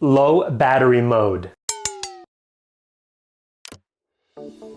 Low battery mode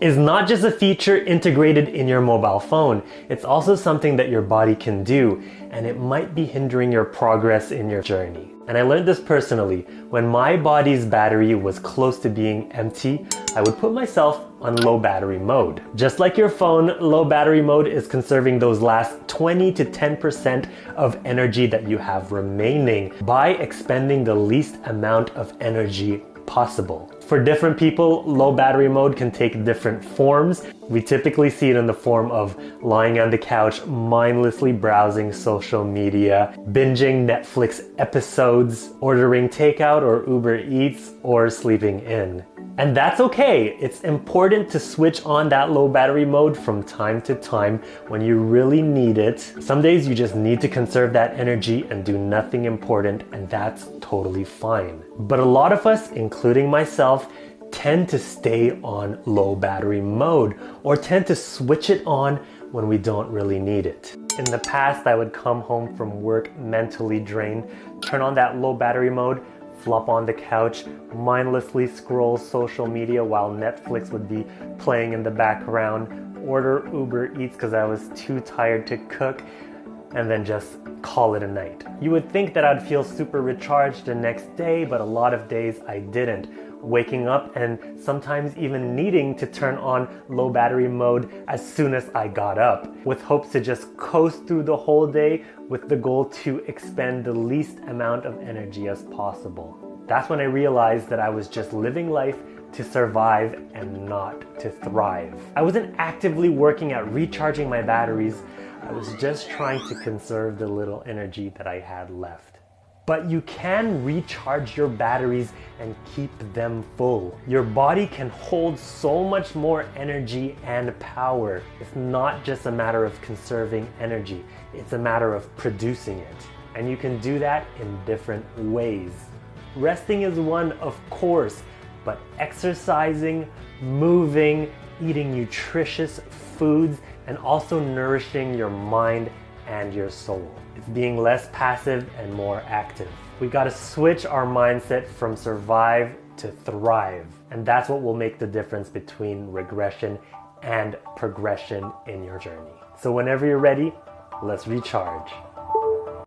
is not just a feature integrated in your mobile phone, it's also something that your body can do, and it might be hindering your progress in your journey. And I learned this personally. When my body's battery was close to being empty, I would put myself on low battery mode. Just like your phone, low battery mode is conserving those last 20 to 10% of energy that you have remaining by expending the least amount of energy possible. For different people, low battery mode can take different forms. We typically see it in the form of lying on the couch, mindlessly browsing social media, binging Netflix episodes, ordering takeout or Uber Eats, or sleeping in. And that's okay. It's important to switch on that low battery mode from time to time when you really need it. Some days you just need to conserve that energy and do nothing important, and that's totally fine. But a lot of us, including myself, tend to stay on low battery mode or tend to switch it on when we don't really need it. In the past, I would come home from work mentally drained, turn on that low battery mode, flop on the couch, mindlessly scroll social media while Netflix would be playing in the background, order Uber Eats because I was too tired to cook, and then just call it a night. You would think that I'd feel super recharged the next day, but a lot of days I didn't. Waking up and sometimes even needing to turn on low battery mode as soon as I got up, with hopes to just coast through the whole day with the goal to expend the least amount of energy as possible. That's when I realized that I was just living life to survive and not to thrive. I wasn't actively working at recharging my batteries. I was just trying to conserve the little energy that I had left. But you can recharge your batteries and keep them full. Your body can hold so much more energy and power. It's not just a matter of conserving energy, it's a matter of producing it. And you can do that in different ways. Resting is one, of course, but exercising, moving, eating nutritious foods, and also nourishing your mind and your soul. It's being less passive and more active. We gotta switch our mindset from survive to thrive. And that's what will make the difference between regression and progression in your journey. So whenever you're ready, let's recharge.